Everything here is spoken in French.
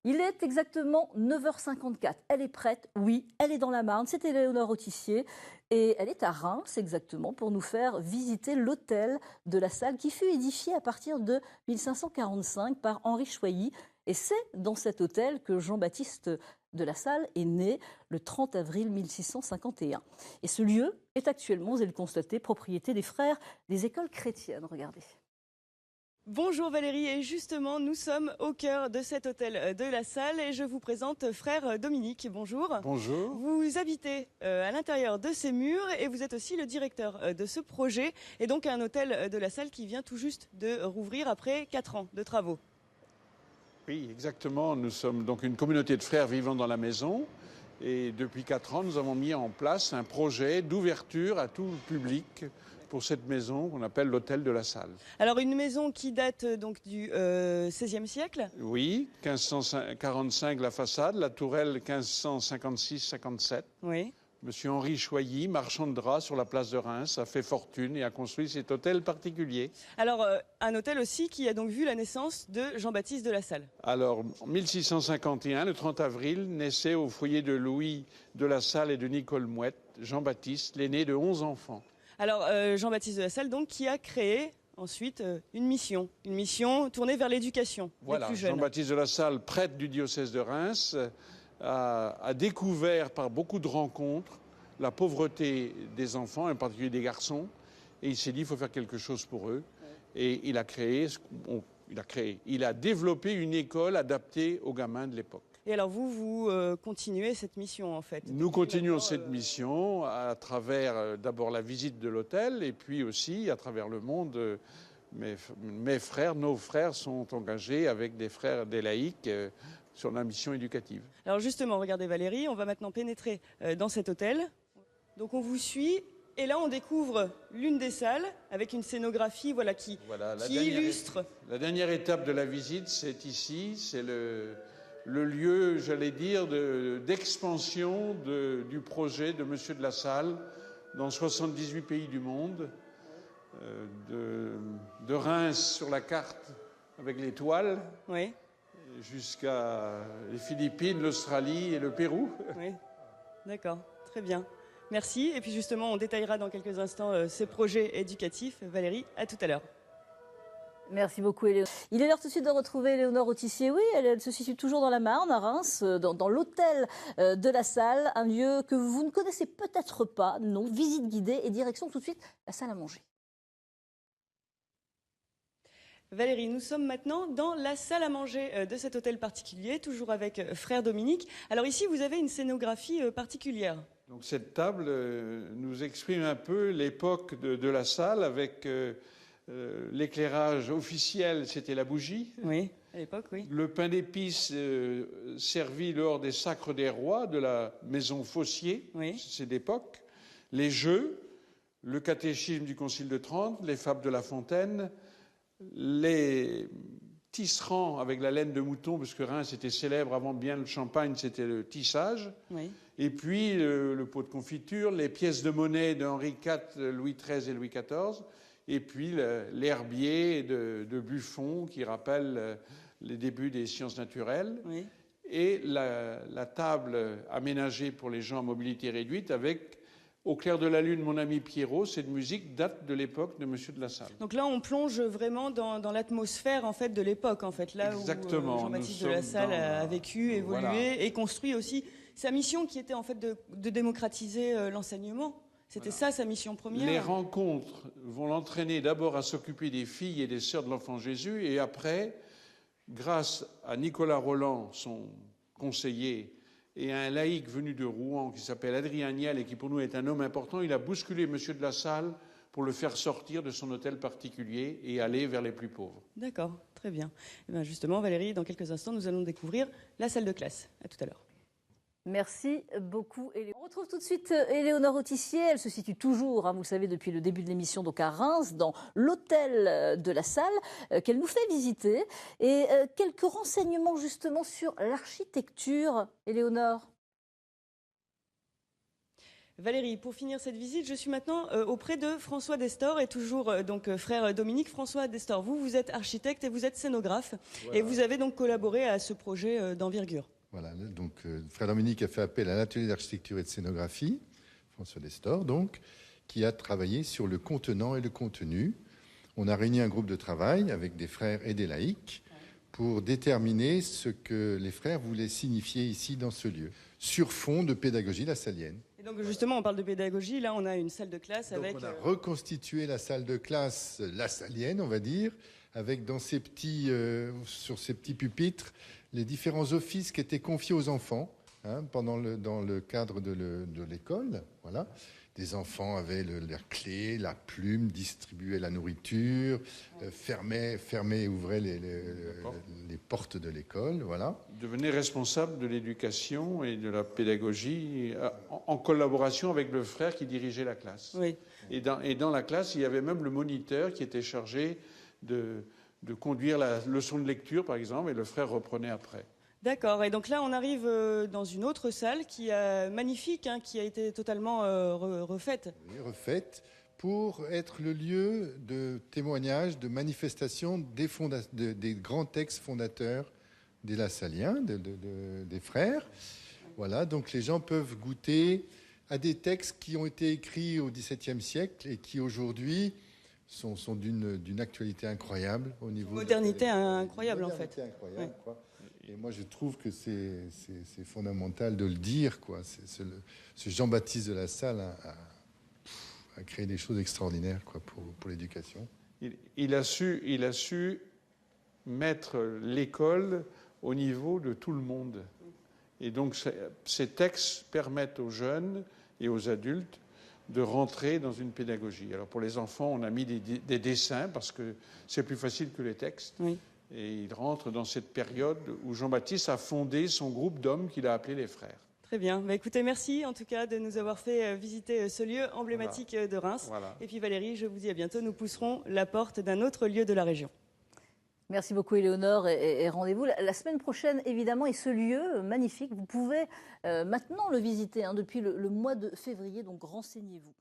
Il est exactement 9h54. Elle est prête, oui, elle est dans la Marne. C'est Éléonore Autissier et elle est à Reims exactement pour nous faire visiter l'hôtel de la Salle qui fut édifié à partir de 1545 par Henri Choilly. Et c'est dans cet hôtel que Jean-Baptiste de la Salle est né le 30 avril 1651. Et ce lieu est actuellement, vous allez le constater, propriété des frères des écoles chrétiennes. Regardez. Bonjour Valérie, et justement nous sommes au cœur de cet hôtel de la Salle et je vous présente frère Dominique. Bonjour. Bonjour. Vous habitez à l'intérieur de ces murs et vous êtes aussi le directeur de ce projet et donc un hôtel de la Salle qui vient tout juste de rouvrir après 4 ans de travaux. Oui, exactement. Nous sommes donc une communauté de frères vivant dans la maison et depuis 4 ans nous avons mis en place un projet d'ouverture à tout le public pour cette maison qu'on appelle l'hôtel de la Salle. Alors une maison qui date donc du XVIe siècle. Oui, 1545 la façade, la tourelle 1556-57. Oui. Monsieur Henri Choilly, marchand de draps sur la place de Reims, a fait fortune et a construit cet hôtel particulier. Alors un hôtel aussi qui a donc vu la naissance de Jean-Baptiste de la Salle. Alors en 1651, le 30 avril, naissait au foyer de Louis de la Salle et de Nicole Mouette, Jean-Baptiste, l'aîné de 11 enfants. Alors Jean-Baptiste de la Salle donc qui a créé ensuite une mission tournée vers l'éducation des plus jeunes. Jean-Baptiste de la Salle, prêtre du diocèse de Reims, a découvert par beaucoup de rencontres la pauvreté des enfants, en particulier des garçons, et il s'est dit qu'il faut faire quelque chose pour eux. Et il a développé une école adaptée aux gamins de l'époque. Et alors vous continuez cette mission en fait? Nous continuons cette mission à travers d'abord la visite de l'hôtel et puis aussi à travers le monde. Mes frères, nos frères sont engagés avec des frères des laïcs sur la mission éducative. Alors justement, regardez Valérie, on va maintenant pénétrer dans cet hôtel. Donc on vous suit et là on découvre l'une des salles avec une scénographie qui illustre. La dernière étape de la visite, c'est ici, c'est le lieu, j'allais dire, d'expansion du projet de Monsieur de la Salle dans 78 pays du monde, de Reims sur la carte avec l'étoile, oui, jusqu'à les Philippines, l'Australie et le Pérou. Oui, d'accord, très bien. Merci. Et puis justement, on détaillera dans quelques instants ces projets éducatifs. Valérie, à tout à l'heure. Merci beaucoup, Éléonore. Il est l'heure tout de suite de retrouver Éléonore Autissier. Oui, elle se situe toujours dans la Marne, à Reims, dans l'hôtel de la Salle, un lieu que vous ne connaissez peut-être pas. Non, visite guidée et direction tout de suite la salle à manger. Valérie, nous sommes maintenant dans la salle à manger de cet hôtel particulier, toujours avec frère Dominique. Alors ici, vous avez une scénographie particulière. Donc cette table nous exprime un peu l'époque de la salle avec l'éclairage officiel, c'était la bougie. Oui, à l'époque, oui. Le pain d'épices servi lors des sacres des rois de la maison Fossier, oui, c'est d'époque. Les jeux, le catéchisme du Concile de Trente, les fables de La Fontaine, les tisserands avec la laine de mouton, parce que Reims était célèbre avant bien le champagne, c'était le tissage. Oui. Et puis le pot de confiture, les pièces de monnaie d'Henri IV, Louis XIII et Louis XIV, et puis l'herbier de Buffon qui rappelle les débuts des sciences naturelles, oui, et la table aménagée pour les gens à mobilité réduite avec Au clair de la lune, mon ami Pierrot. Cette musique date de l'époque de Monsieur de la Salle. Donc là, on plonge vraiment dans l'atmosphère en fait de l'époque, en fait, là exactement, où Jean-Baptiste de la Salle a vécu, évolué, voilà, et construit aussi sa mission qui était en fait de démocratiser l'enseignement. C'était voilà, ça sa mission première. Les rencontres vont l'entraîner d'abord à s'occuper des filles et des sœurs de l'enfant Jésus, et après, grâce à Nicolas Roland, son conseiller, et à un laïc venu de Rouen qui s'appelle Adrien Niel et qui pour nous est un homme important, il a bousculé Monsieur de la Salle pour le faire sortir de son hôtel particulier et aller vers les plus pauvres. D'accord, très bien. Et bien justement, Valérie, dans quelques instants, nous allons découvrir la salle de classe. À tout à l'heure. Merci beaucoup, Éléonore. On retrouve tout de suite Éléonore Autissier. Elle se situe toujours, vous le savez, depuis le début de l'émission, donc à Reims, dans l'hôtel de la Salle, qu'elle nous fait visiter. Et quelques renseignements justement sur l'architecture, Éléonore. Valérie, pour finir cette visite, je suis maintenant auprès de François Destor et toujours donc frère Dominique. François Destor, vous êtes architecte et vous êtes scénographe et vous avez donc collaboré à ce projet d'envergure. Voilà, donc frère Dominique a fait appel à l'atelier d'architecture et de scénographie, François Destor donc, qui a travaillé sur le contenant et le contenu. On a réuni un groupe de travail avec des frères et des laïcs pour déterminer ce que les frères voulaient signifier ici dans ce lieu, sur fond de pédagogie lasallienne. Et donc justement, on parle de pédagogie, là on a une salle de classe donc avec... on a reconstitué la salle de classe lasallienne, on va dire, avec dans ces petits, sur ces petits pupitres les différents offices qui étaient confiés aux enfants dans le cadre de l'école. Voilà. Des enfants avaient leur clé, la plume, distribuaient la nourriture, fermaient et ouvraient les portes de l'école. Voilà. Devenaient responsables de l'éducation et de la pédagogie en collaboration avec le frère qui dirigeait la classe. Oui. Et dans la classe, il y avait même le moniteur qui était chargé de conduire la leçon de lecture, par exemple, et le frère reprenait après. D'accord. Et donc là, on arrive dans une autre salle qui est magnifique, qui a été totalement refaite. Oui, refaite pour être le lieu de témoignage, de manifestation des grands textes fondateurs des Lassalliens, des frères. Voilà, donc les gens peuvent goûter à des textes qui ont été écrits au XVIIe siècle et qui aujourd'hui sont d'une actualité incroyable au niveau... Modernité incroyable, en fait. Incroyable, ouais. Quoi. Et moi, je trouve que c'est fondamental de le dire, quoi. Ce Jean-Baptiste de La Salle a créé des choses extraordinaires, quoi, pour l'éducation. Il a su mettre l'école au niveau de tout le monde. Et donc, ces textes permettent aux jeunes et aux adultes de rentrer dans une pédagogie. Alors, pour les enfants, on a mis des dessins parce que c'est plus facile que les textes. Oui. Et il rentre dans cette période où Jean-Baptiste a fondé son groupe d'hommes qu'il a appelé les Frères. Très bien. Écoutez, merci en tout cas de nous avoir fait visiter ce lieu emblématique de Reims. Voilà. Et puis Valérie, je vous dis à bientôt. Nous pousserons la porte d'un autre lieu de la région. Merci beaucoup Éléonore et rendez-vous la semaine prochaine évidemment. Et ce lieu magnifique, vous pouvez maintenant le visiter depuis le mois de février, donc renseignez-vous.